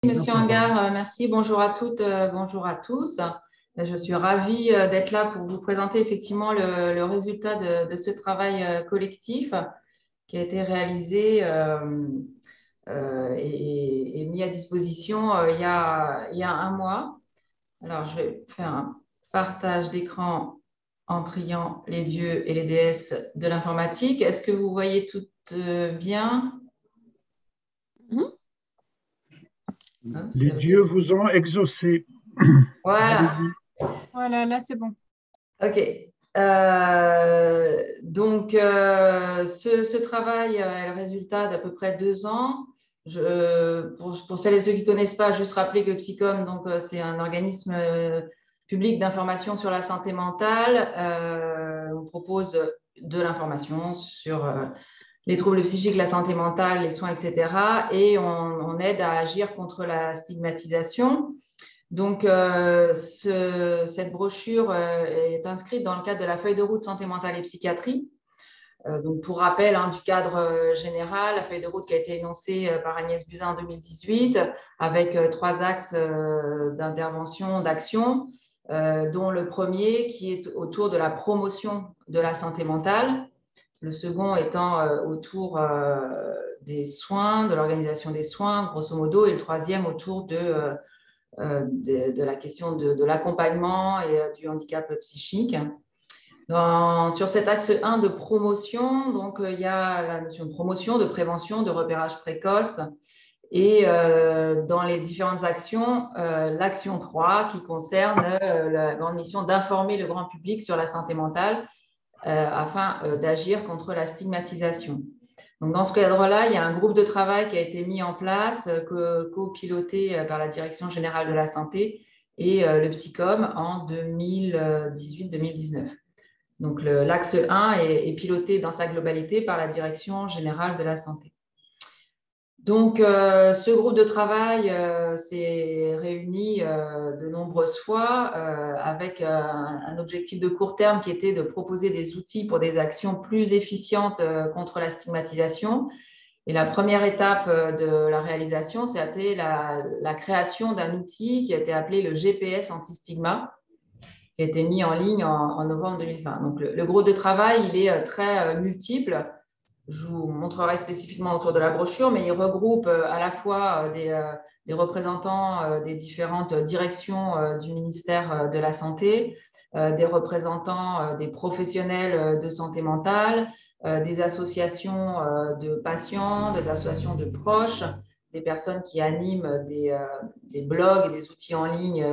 la Monsieur parole. Hangar, merci. Bonjour à toutes, bonjour à tous. Je suis ravie d'être là pour vous présenter effectivement le résultat de ce travail collectif qui a été réalisé et mis à disposition il y a un mois. Alors, je vais faire un partage d'écran en priant les dieux et les déesses de l'informatique. Est-ce que vous voyez tout bien? Hop, Les ça veut dire- dieux vous ont exaucé. Voilà. Allez-y. Voilà, là c'est bon. OK. Donc, ce travail est le résultat d'à peu près 2 ans. Pour celles et ceux qui ne connaissent pas, juste rappeler que Psycom, donc, c'est un organisme public d'information sur la santé mentale. On propose de l'information sur les troubles psychiques, la santé mentale, les soins, etc. Et on aide à agir contre la stigmatisation. Donc, cette brochure est inscrite dans le cadre de la feuille de route santé mentale et psychiatrie. Donc, pour rappel du cadre général, la feuille de route qui a été énoncée par Agnès Buzyn en 2018, avec 3 axes d'intervention, d'action, dont le premier qui est autour de la promotion de la santé mentale, le second étant autour des soins, de l'organisation des soins, grosso modo, et le troisième autour de la question de l'accompagnement et du handicap psychique. Sur cet axe 1 de promotion, donc, il y a la notion de promotion, de prévention, de repérage précoce. Et dans les différentes actions, l'action 3 qui concerne la grande mission d'informer le grand public sur la santé mentale afin d'agir contre la stigmatisation. Donc, dans ce cadre-là, il y a un groupe de travail qui a été mis en place, copiloté par la Direction générale de la santé et le Psycom en 2018-2019. Donc, l'axe 1 est piloté dans sa globalité par la Direction générale de la santé. Donc, ce groupe de travail s'est réuni de nombreuses fois avec un objectif de court terme qui était de proposer des outils pour des actions plus efficientes contre la stigmatisation. Et la première étape de la réalisation, c'était la création d'un outil qui a été appelé le GPS anti-stigma, qui a été mis en ligne en novembre 2020. Donc, le groupe de travail, il est très multiple. Je vous montrerai spécifiquement autour de la brochure, mais il regroupe à la fois des représentants des différentes directions du ministère de la Santé, des représentants des professionnels de santé mentale, des associations de patients, des associations de proches, des personnes qui animent des blogs et des outils en ligne,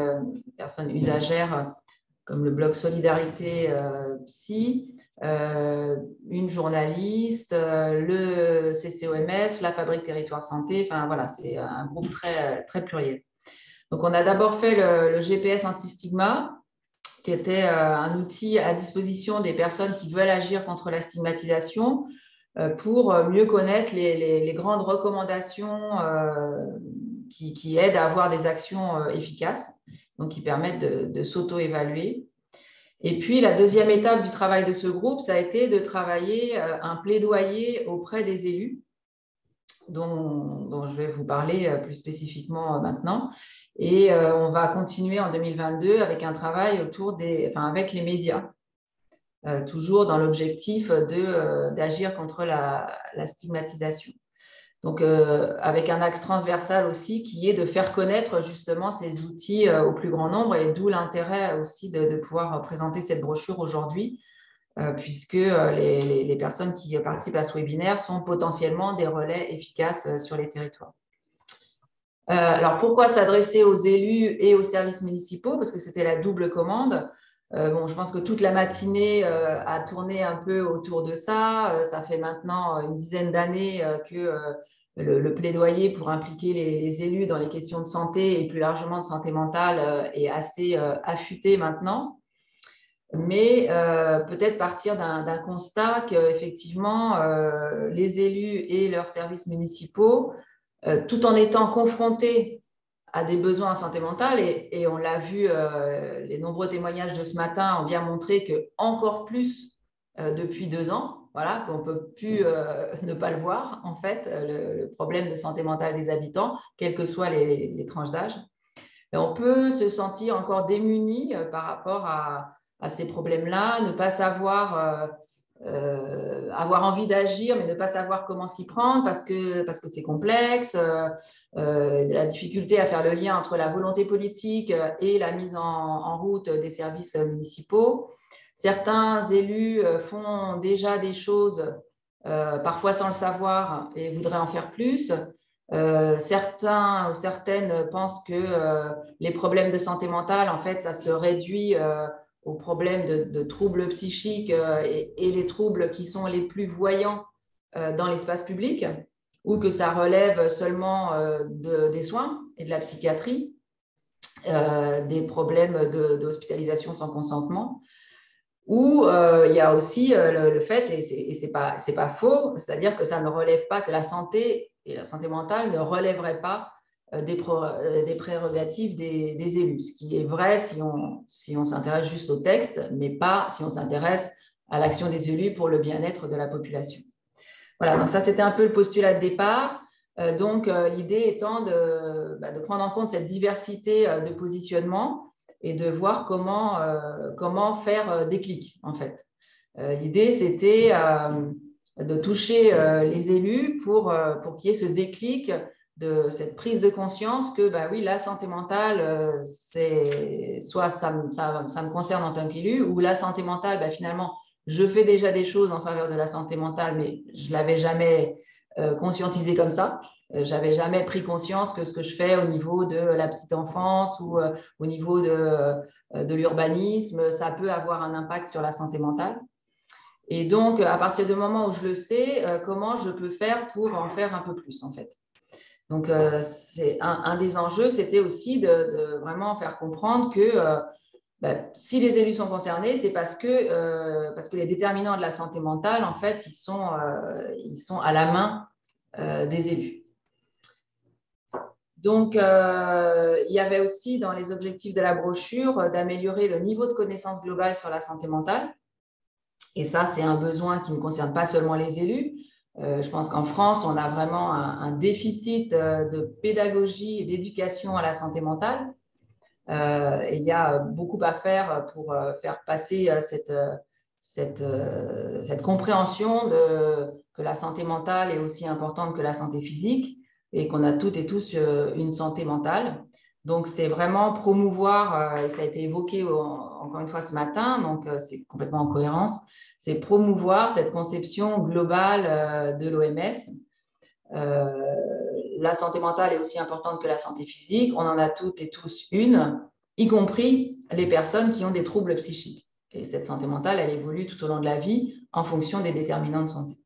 personnes usagères comme le blog Solidarité Psy, une journaliste, le CCOMS, la Fabrique Territoire Santé. Enfin, voilà, c'est un groupe très, très pluriel. Donc, on a d'abord fait le GPS anti-stigma, qui était un outil à disposition des personnes qui veulent agir contre la stigmatisation pour mieux connaître les grandes recommandations qui aident à avoir des actions efficaces, donc qui permettent de s'auto-évaluer. Et puis, la deuxième étape du travail de ce groupe, ça a été de travailler un plaidoyer auprès des élus, dont je vais vous parler plus spécifiquement maintenant. Et on va continuer en 2022 avec un travail avec les médias, toujours dans l'objectif d'agir contre la stigmatisation. Donc, avec un axe transversal aussi qui est de faire connaître justement ces outils au plus grand nombre, et d'où l'intérêt aussi de pouvoir présenter cette brochure aujourd'hui, puisque les personnes qui participent à ce webinaire sont potentiellement des relais efficaces sur les territoires. Alors, pourquoi s'adresser aux élus et aux services municipaux? Parce que c'était la double commande. Je pense que toute la matinée a tourné un peu autour de ça. Ça fait maintenant une dizaine d'années que le plaidoyer pour impliquer les élus dans les questions de santé et plus largement de santé mentale est assez affûté maintenant. Mais peut-être partir d'un constat qu'effectivement, les élus et leurs services municipaux, tout en étant confrontés à des besoins en santé mentale, et on l'a vu, les nombreux témoignages de ce matin ont bien montré que encore plus depuis 2 ans, voilà, qu'on ne peut plus ne pas le voir, en fait, le problème de santé mentale des habitants, quelles que soient les tranches d'âge. Et on peut se sentir encore démuni par rapport à ces problèmes-là, ne pas savoir, avoir envie d'agir, mais ne pas savoir comment s'y prendre parce que c'est complexe, la difficulté à faire le lien entre la volonté politique et la mise en route des services municipaux. Certains élus font déjà des choses, parfois sans le savoir, et voudraient en faire plus. Certains ou certaines pensent que les problèmes de santé mentale, en fait, ça se réduit aux problèmes de troubles psychiques et les troubles qui sont les plus voyants dans l'espace public, ou que ça relève seulement des soins et de la psychiatrie, des problèmes d'hospitalisation sans consentement. Ou il y a aussi le fait, et c'est pas faux, c'est-à-dire que ça ne relève pas que la santé et la santé mentale ne relèveraient pas des prérogatives des élus, ce qui est vrai si on s'intéresse juste au texte, mais pas si on s'intéresse à l'action des élus pour le bien-être de la population. Voilà, donc ça c'était un peu le postulat de départ. Donc l'idée étant de prendre en compte cette diversité de positionnement et de voir comment faire des clics, en fait. L'idée, c'était de toucher les élus pour qu'il y ait ce déclic de cette prise de conscience que, bah oui, la santé mentale, soit ça me concerne en tant qu'élu, ou la santé mentale, bah, finalement, je fais déjà des choses en faveur de la santé mentale, mais je ne l'avais jamais conscientisé comme ça. J'avais jamais pris conscience que ce que je fais au niveau de la petite enfance ou au niveau de l'urbanisme, ça peut avoir un impact sur la santé mentale. Et donc, à partir du moment où je le sais, comment je peux faire pour en faire un peu plus, en fait. Donc, c'est un des enjeux, c'était aussi de vraiment faire comprendre que si les élus sont concernés, c'est parce que les déterminants de la santé mentale, en fait, ils sont à la main des élus. Donc, il y avait aussi dans les objectifs de la brochure d'améliorer le niveau de connaissance globale sur la santé mentale. Et ça, c'est un besoin qui ne concerne pas seulement les élus. Je pense qu'en France, on a vraiment un déficit de pédagogie et d'éducation à la santé mentale. Et il y a beaucoup à faire pour faire passer cette compréhension que la santé mentale est aussi importante que la santé physique et qu'on a toutes et tous une santé mentale. Donc, c'est vraiment promouvoir, et ça a été évoqué encore une fois ce matin, donc c'est complètement en cohérence, c'est promouvoir cette conception globale de l'OMS. La santé mentale est aussi importante que la santé physique. On en a toutes et tous une, y compris les personnes qui ont des troubles psychiques. Et cette santé mentale, elle évolue tout au long de la vie en fonction des déterminants de santé.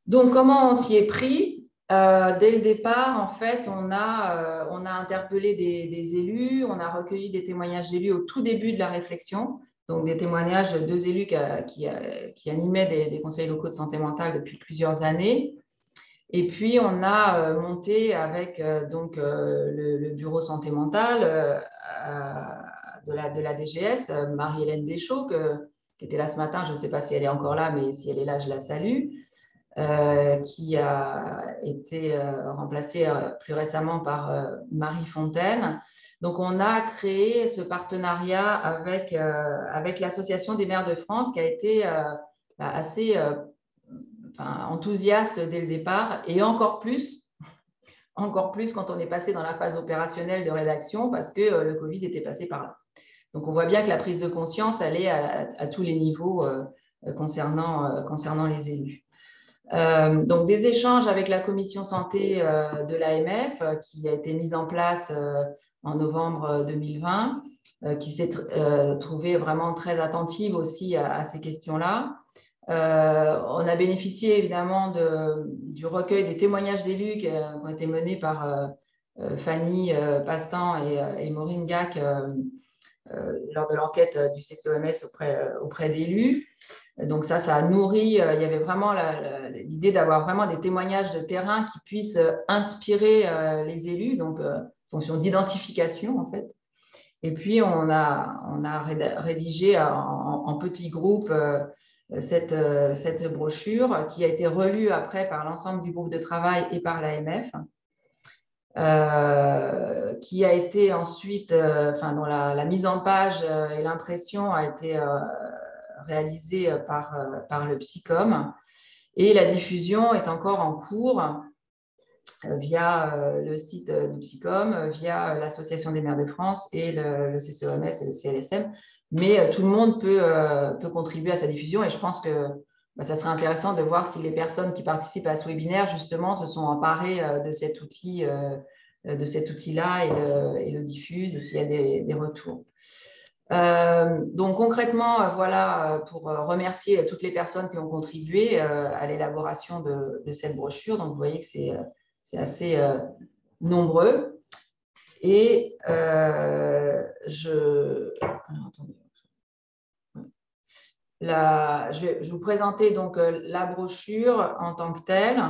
Donc, comment on s'y est pris ? Dès le départ, en fait, on a interpellé des élus, on a recueilli des témoignages d'élus au tout début de la réflexion, donc des témoignages de 2 élus qui animaient des conseils locaux de santé mentale depuis plusieurs années. Et puis, on a monté avec le bureau santé mentale de la DGS, Marie-Hélène Deschaux, qui était là ce matin, je ne sais pas si elle est encore là, mais si elle est là, je la salue. Qui a été remplacée plus récemment par Marie Fontaine. Donc, on a créé ce partenariat avec l'Association des maires de France qui a été assez enthousiaste dès le départ et encore plus quand on est passé dans la phase opérationnelle de rédaction parce que le Covid était passé par là. Donc, on voit bien que la prise de conscience, elle est à tous les niveaux concernant les élus. Donc, des échanges avec la commission santé de l'AMF qui a été mise en place en novembre 2020, qui s'est trouvée vraiment très attentive aussi à ces questions-là. On a bénéficié évidemment du recueil des témoignages d'élus qui ont été menés par Fanny Pastan et Maureen Gac lors de l'enquête du CCOMS auprès d'élus. Donc ça a nourri, il y avait vraiment l'idée d'avoir vraiment des témoignages de terrain qui puissent inspirer les élus, donc fonction d'identification en fait. Et puis on a rédigé en petits groupes cette brochure qui a été relue après par l'ensemble du groupe de travail et par l'AMF, qui a été ensuite, dont la mise en page et l'impression a été réalisée par le Psycom. Et la diffusion est encore en cours via le site du Psycom, via l'Association des maires de France et le CCOMS et le CLSM. Mais tout le monde peut contribuer à sa diffusion et je pense que ça serait intéressant de voir si les personnes qui participent à ce webinaire, justement, se sont emparées de cet outil-là et le diffusent, s'il y a des retours. Donc concrètement, voilà, pour remercier toutes les personnes qui ont contribué à l'élaboration de cette brochure. Donc vous voyez que c'est assez nombreux. Et je vais vous présenter donc la brochure en tant que telle,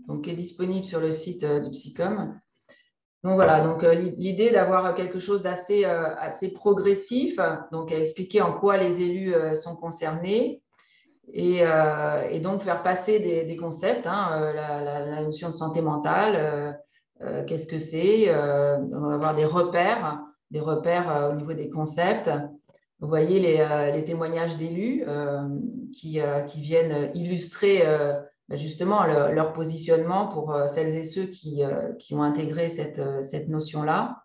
donc, qui est disponible sur le site du Psycom. Donc voilà, donc l'idée d'avoir quelque chose d'assez assez progressif, donc à expliquer en quoi les élus sont concernés et donc faire passer des concepts, la notion de santé mentale, qu'est-ce que c'est, avoir des repères au niveau des concepts. Vous voyez les témoignages d'élus qui viennent illustrer justement leur positionnement pour celles et ceux qui ont intégré cette notion-là.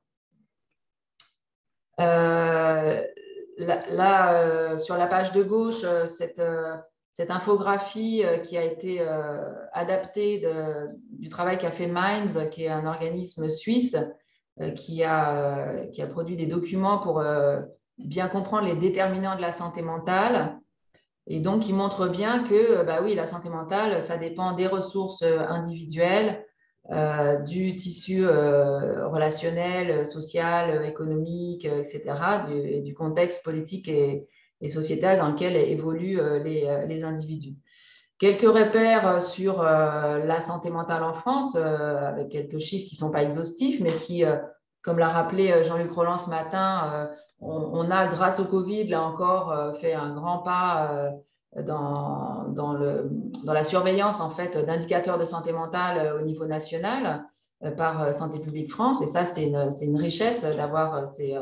Là, sur la page de gauche, cette infographie qui a été adaptée du travail qu'a fait Minds, qui est un organisme suisse qui a produit des documents pour bien comprendre les déterminants de la santé mentale. Et donc, il montre bien que oui, la santé mentale, ça dépend des ressources individuelles, du tissu relationnel, social, économique, etc., du contexte politique et sociétal dans lequel évoluent les individus. Quelques repères sur la santé mentale en France, avec quelques chiffres qui ne sont pas exhaustifs, mais qui, comme l'a rappelé Jean-Luc Rolland ce matin, on a, grâce au Covid, là encore, fait un grand pas dans la surveillance en fait, d'indicateurs de santé mentale au niveau national par Santé publique France. Et ça, c'est une richesse d'avoir ces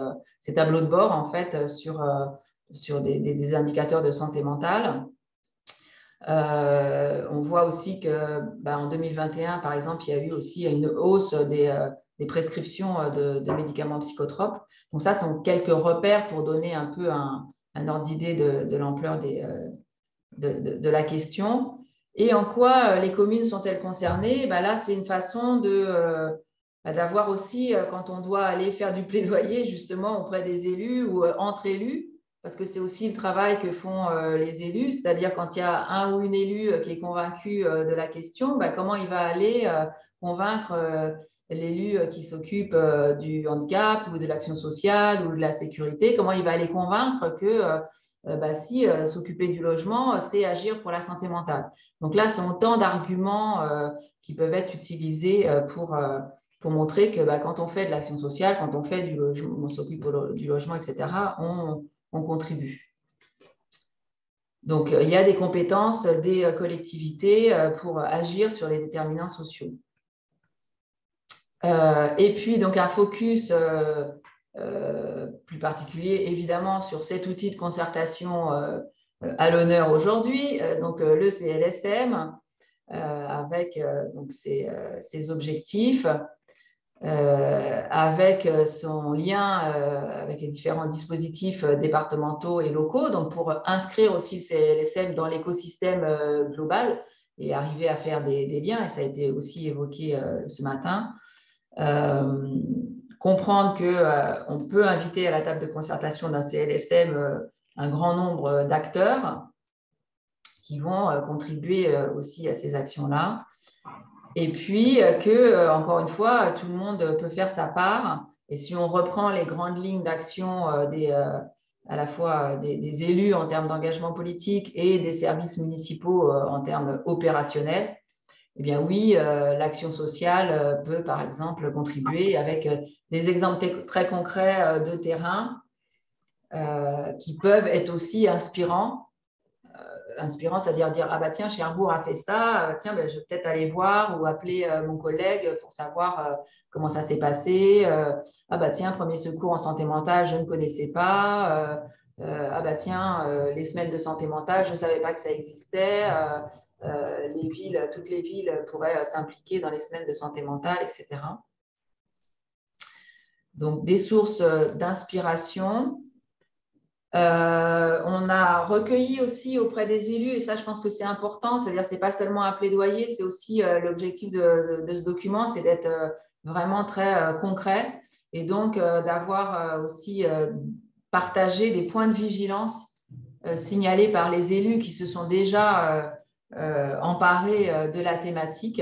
tableaux de bord en fait, sur des indicateurs de santé mentale. On voit aussi qu'en 2021, par exemple, il y a eu aussi une hausse des prescriptions de médicaments psychotropes. Donc ça, sont quelques repères pour donner un peu un ordre d'idée de l'ampleur de la question. Et en quoi les communes sont-elles concernées? Là, c'est une façon d'avoir aussi, quand on doit aller faire du plaidoyer justement auprès des élus ou entre élus, parce que c'est aussi le travail que font les élus, c'est-à-dire quand il y a un ou une élue qui est convaincu de la question, comment il va aller convaincre l'élu qui s'occupe du handicap ou de l'action sociale ou de la sécurité, comment il va aller convaincre que si s'occuper du logement, c'est agir pour la santé mentale. Donc là, c'est autant d'arguments qui peuvent être utilisés pour montrer que quand on fait de l'action sociale, quand on fait du logement, on s'occupe du logement, etc., on contribue. Donc, il y a des compétences des collectivités pour agir sur les déterminants sociaux. Et puis, donc, un focus plus particulier, évidemment, sur cet outil de concertation à l'honneur aujourd'hui, donc le CLSM, avec donc ses objectifs, avec son lien avec les différents dispositifs départementaux et locaux, donc pour inscrire aussi le CLSM dans l'écosystème global et arriver à faire des liens, et ça a été aussi évoqué ce matin. Comprendre qu'on peut inviter à la table de concertation d'un CLSM un grand nombre d'acteurs qui vont contribuer aussi à ces actions-là. Et puis encore une fois, tout le monde peut faire sa part. Et si on reprend les grandes lignes d'action à la fois des élus en termes d'engagement politique et des services municipaux en termes opérationnels, eh bien oui, l'action sociale peut par exemple contribuer avec des exemples très concrets de terrain. qui peuvent être aussi inspirants. Inspirant, c'est-à-dire dire, ah bah tiens, Cherbourg a fait ça, ah bah tiens, bah, je vais peut-être aller voir ou appeler mon collègue pour savoir comment ça s'est passé. Ah bah tiens, premier secours en santé mentale, je ne connaissais pas. Ah bah tiens, les semaines de santé mentale, je ne savais pas que ça existait. Toutes les villes pourraient s'impliquer dans les semaines de santé mentale, etc. Donc, des sources d'inspiration. On a recueilli aussi auprès des élus, et ça je pense que c'est important, c'est-à-dire c'est pas seulement un plaidoyer, c'est aussi l'objectif de ce document, c'est d'être vraiment très concret et donc d'avoir aussi partagé des points de vigilance signalés par les élus qui se sont déjà emparés de la thématique.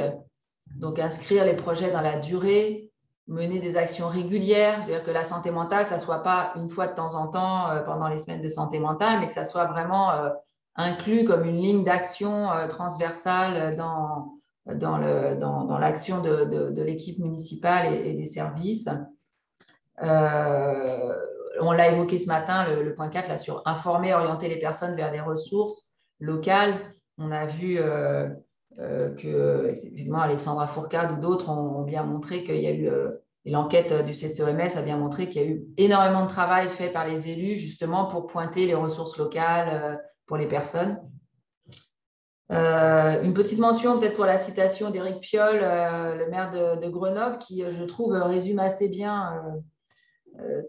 Donc inscrire les projets dans la durée, mener des actions régulières, c'est-à-dire que la santé mentale, ça ne soit pas une fois de temps en temps pendant les semaines de santé mentale, mais que ça soit vraiment inclus comme une ligne d'action transversale dans l'action de l'équipe municipale et des services. On l'a évoqué ce matin, le point 4, là, sur informer, orienter les personnes vers des ressources locales. On a vu que, effectivement, Alexandra Fourcade ou d'autres ont bien montré qu'il y a eu, et l'enquête du CCOMS a bien montré qu'il y a eu énormément de travail fait par les élus justement pour pointer les ressources locales pour les personnes. Une petite mention peut-être pour la citation d'Éric Piolle, le maire de Grenoble, qui, je trouve, résume assez bien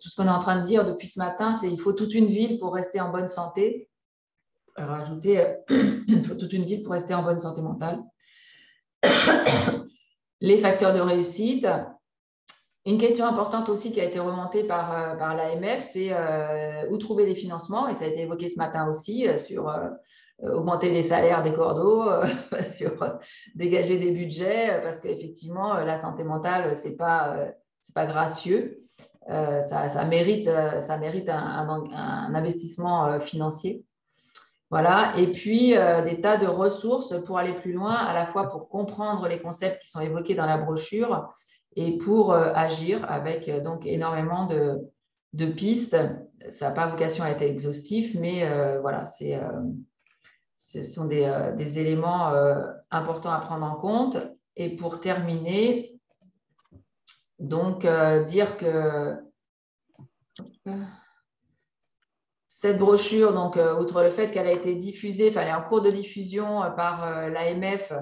tout ce qu'on est en train de dire depuis ce matin, c'est qu'il faut toute une ville pour rester en bonne santé. Rajouter, il faut toute une ville pour rester en bonne santé mentale. Les facteurs de réussite. Une question importante aussi qui a été remontée par l'AMF, c'est où trouver des financements, et ça a été évoqué ce matin aussi, sur augmenter les salaires des cordeaux, sur dégager des budgets, parce qu'effectivement, la santé mentale, c'est pas gracieux. Ça mérite un investissement financier. Voilà. Et puis, des tas de ressources pour aller plus loin, à la fois pour comprendre les concepts qui sont évoqués dans la brochure et pour agir avec donc énormément de pistes. Ça n'a pas vocation à être exhaustif, mais voilà, ce sont des éléments importants à prendre en compte. Et pour terminer, donc, dire que cette brochure, donc, outre le fait qu'elle a été diffusée, enfin, elle est en cours de diffusion par l'AMF,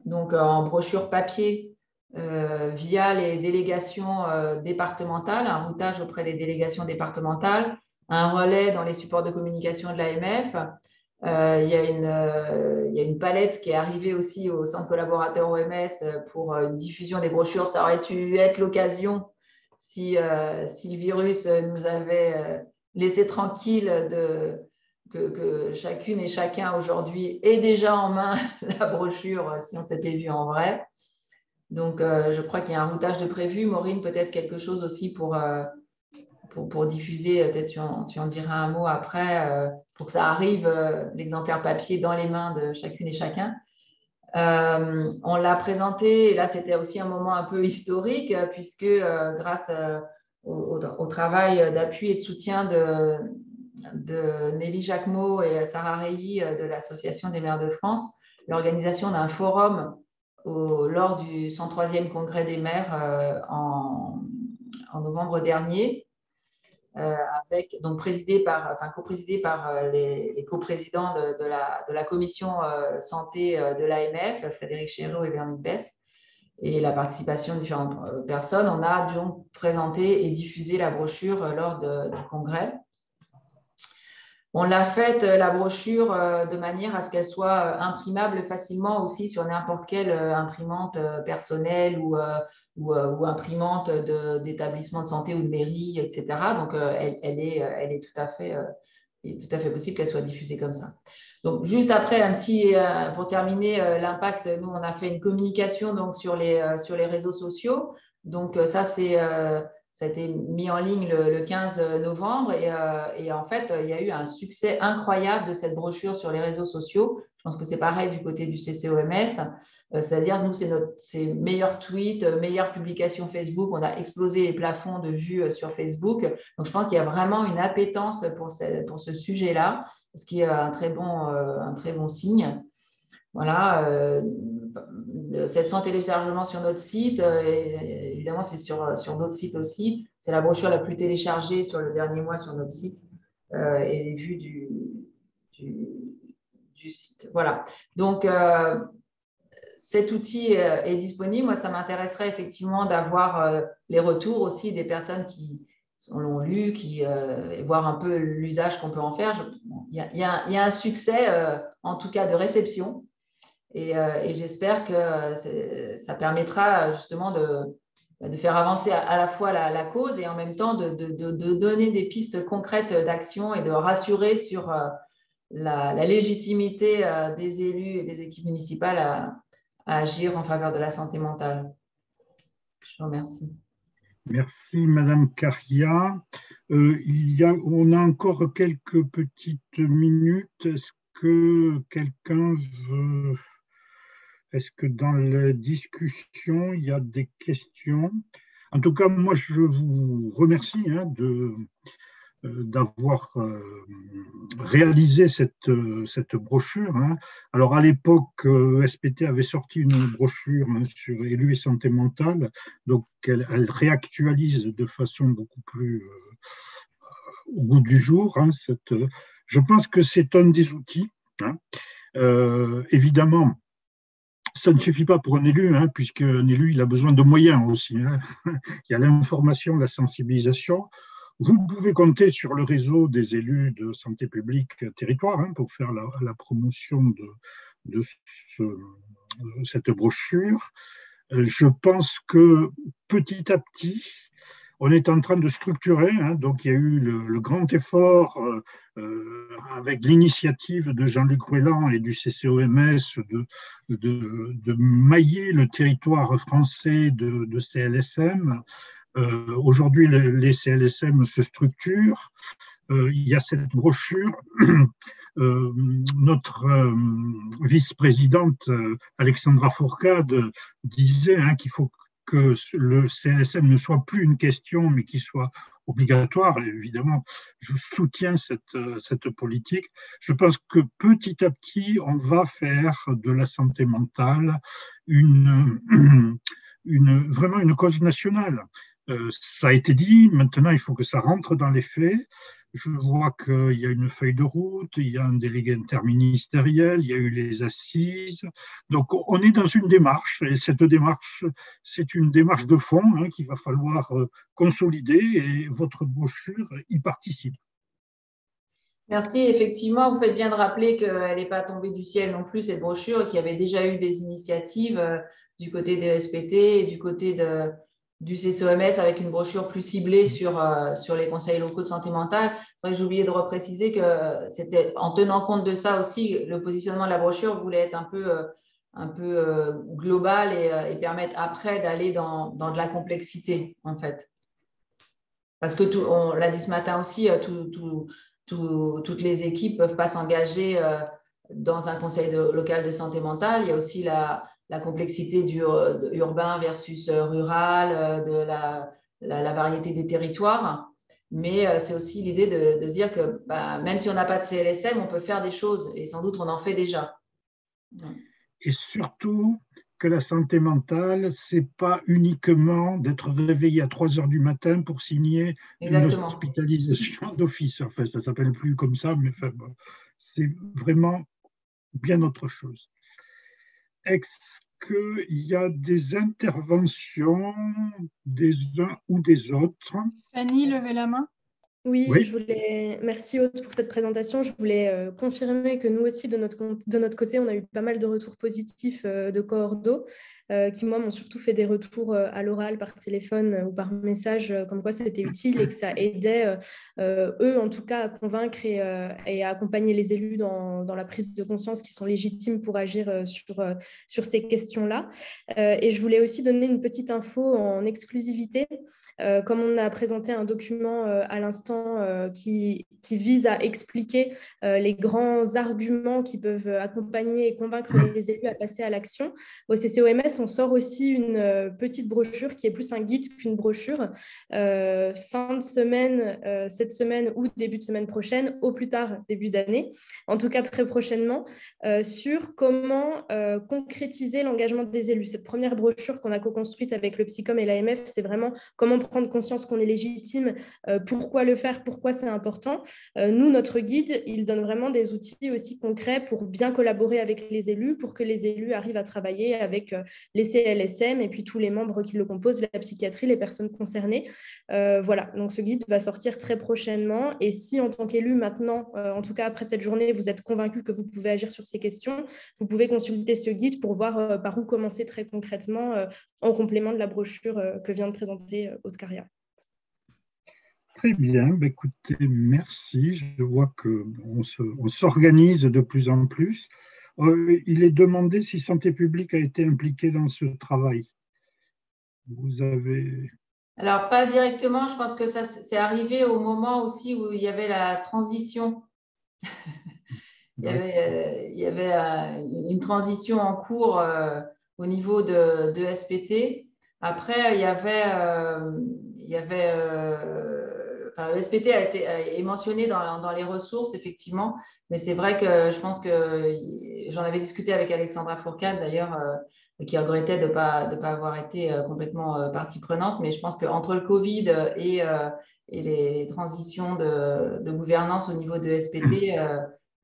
donc en brochure papier, via les délégations départementales, un routage auprès des délégations départementales, un relais dans les supports de communication de l'AMF. Il y a une palette qui est arrivée aussi au centre collaborateur OMS pour une diffusion des brochures. Ça aurait dû être l'occasion si le virus nous avait laissé tranquille que chacune et chacun aujourd'hui ait déjà en main la brochure si on s'était vu en vrai. Donc, je crois qu'il y a un routage de prévu. Maureen, peut-être quelque chose aussi pour diffuser, peut-être tu en diras un mot après, pour que ça arrive, l'exemplaire papier, dans les mains de chacune et chacun. On l'a présenté, et là c'était aussi un moment un peu historique, puisque grâce au travail d'appui et de soutien de Nelly Jacquemot et Sarah Reilly de l'Association des maires de France, l'organisation d'un forum lors du 103e congrès des maires en novembre dernier, donc coprésidé par les coprésidents de la commission santé de l'AMF, Frédéric Chéreau et Véronique Besse, et la participation de différentes personnes. On a donc présenté et diffusé la brochure lors du congrès. On l'a faite, la brochure, de manière à ce qu'elle soit imprimable facilement aussi sur n'importe quelle imprimante personnelle ou imprimante d'établissement de santé ou de mairie, etc. Donc, elle est tout à fait possible qu'elle soit diffusée comme ça. Donc, juste après, pour terminer, l'impact, nous, on a fait une communication donc, sur les réseaux sociaux. Donc, ça a été mis en ligne le 15 novembre et en fait, il y a eu un succès incroyable de cette brochure sur les réseaux sociaux. Je pense que c'est pareil du côté du CCOMS. C'est-à-dire, nous, c'est meilleur tweet, meilleure publication Facebook. On a explosé les plafonds de vues sur Facebook. Donc, je pense qu'il y a vraiment une appétence pour ce sujet-là, ce qui est un très bon signe. Voilà, 700 téléchargements sur notre site. Évidemment, c'est sur d'autres sites aussi. C'est la brochure la plus téléchargée sur le dernier mois sur notre site et les vues du site. Voilà. Donc, cet outil est disponible. Moi, ça m'intéresserait effectivement d'avoir les retours aussi des personnes qui l'ont lu, voir un peu l'usage qu'on peut en faire. Il y a un succès, en tout cas de réception. Et j'espère que ça permettra justement de faire avancer à la fois la cause et en même temps de donner des pistes concrètes d'action et de rassurer sur la légitimité des élus et des équipes municipales à agir en faveur de la santé mentale. Je vous remercie. Merci, Madame Caria. On a encore quelques petites minutes. Est-ce que quelqu'un veut... Est-ce que dans la discussion, il y a des questions? En tout cas, moi, je vous remercie d'avoir réalisé cette brochure. Alors, à l'époque, SPT avait sorti une brochure sur élus et santé mentale, donc elle réactualise de façon beaucoup plus au goût du jour. Je pense que c'est un des outils. Évidemment, ça ne suffit pas pour un élu, puisqu'un élu, il a besoin de moyens aussi. Il y a l'information, la sensibilisation. Vous pouvez compter sur le réseau des élus de santé publique territoire pour faire la promotion de cette brochure. Je pense que petit à petit, on est en train de structurer, donc il y a eu le grand effort avec l'initiative de Jean-Luc Ruellan et du CCOMS de mailler le territoire français de CLSM. Aujourd'hui, les CLSM se structurent. Il y a cette brochure. Notre vice-présidente Alexandra Fourcade disait qu'il faut que le CLSM ne soit plus une question, mais qu'il soit obligatoire. Et évidemment, je soutiens cette politique. Je pense que petit à petit, on va faire de la santé mentale vraiment une cause nationale. Ça a été dit, maintenant il faut que ça rentre dans les faits. Je vois qu'il y a une feuille de route, il y a un délégué interministériel, il y a eu les assises. Donc, on est dans une démarche, et cette démarche, c'est une démarche de fond qu'il va falloir consolider, et votre brochure y participe. Merci. Effectivement, vous faites bien de rappeler qu'elle n'est pas tombée du ciel non plus, cette brochure, et qu'il y avait déjà eu des initiatives du côté des SPT et du côté du CCOMS avec une brochure plus ciblée sur les conseils locaux de santé mentale. C'est vrai que j'ai oublié de repréciser que c'était en tenant compte de ça aussi, le positionnement de la brochure voulait être un peu global et permettre après d'aller dans de la complexité, en fait. Parce que on l'a dit ce matin aussi, toutes les équipes ne peuvent pas s'engager dans un conseil local de santé mentale. Il y a aussi la complexité du urbain versus rural, de la variété des territoires. Mais c'est aussi l'idée de se dire que même si on n'a pas de CLSM, on peut faire des choses et sans doute on en fait déjà. Et surtout que la santé mentale, ce n'est pas uniquement d'être réveillé à 3 heures du matin pour signer Exactement. une hospitalisation d'office. Enfin, ça ne s'appelle plus comme ça, mais enfin, c'est vraiment bien autre chose. Est-ce qu'il y a des interventions des uns ou des autres? Fanny, levez la main. Oui, merci Aude pour cette présentation. Je voulais confirmer que nous aussi, de notre côté, on a eu pas mal de retours positifs de coordo qui, moi, m'ont surtout fait des retours à l'oral, par téléphone ou par message, comme quoi c'était utile et que ça aidait, eux, en tout cas, à convaincre et à accompagner les élus dans la prise de conscience qui sont légitimes pour agir sur ces questions-là. Et je voulais aussi donner une petite info en exclusivité. Comme on a présenté un document à l'instant, important qui vise à expliquer les grands arguments qui peuvent accompagner et convaincre les élus à passer à l'action. Au CCOMS, on sort aussi une petite brochure qui est plus un guide qu'une brochure. Fin de semaine, cette semaine ou début de semaine prochaine, au plus tard début d'année, en tout cas très prochainement, sur comment concrétiser l'engagement des élus. Cette première brochure qu'on a co-construite avec le Psycom et l'AMF, c'est vraiment comment prendre conscience qu'on est légitime, pourquoi le faire, pourquoi c'est important. Nous, notre guide, il donne vraiment des outils aussi concrets pour bien collaborer avec les élus, pour que les élus arrivent à travailler avec les CLSM et puis tous les membres qui le composent, la psychiatrie, les personnes concernées. Voilà, donc ce guide va sortir très prochainement. Et si en tant qu'élu maintenant, en tout cas après cette journée, vous êtes convaincu que vous pouvez agir sur ces questions, vous pouvez consulter ce guide pour voir par où commencer très concrètement en complément de la brochure que vient de présenter Aude Caria. Très bien, écoutez, merci. Je vois qu'on s'organise de plus en plus. Il est demandé si Santé publique a été impliquée dans ce travail. Vous avez… Alors, pas directement, je pense que ça c'est arrivé au moment aussi où il y avait la transition. Il y avait une transition en cours au niveau de SPT. Après, il y avait le SPT est mentionné dans les ressources, effectivement, mais c'est vrai que je pense que j'en avais discuté avec Alexandra Fourcade, d'ailleurs, qui regrettait de ne pas avoir été complètement partie prenante, mais je pense qu'entre le Covid et les transitions de gouvernance au niveau de SPT,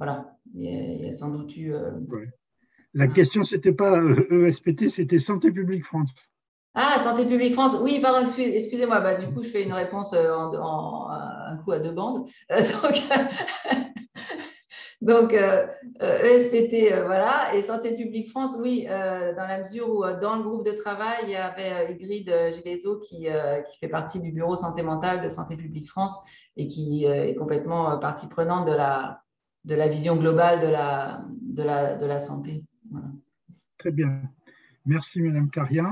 voilà, il y a sans doute eu… Ouais. La question, ce n'était pas ESPT, c'était Santé publique France. Ah, Santé publique France. Oui, pardon, excusez-moi. Du coup, je fais une réponse un coup à deux bandes. Donc, ESPT, voilà. Et Santé publique France, oui, dans la mesure où dans le groupe de travail, il y avait Ygritte Gileso qui fait partie du bureau santé mentale de Santé publique France et qui est complètement partie prenante de la vision globale de la santé. Voilà. Très bien. Merci, Madame Caria.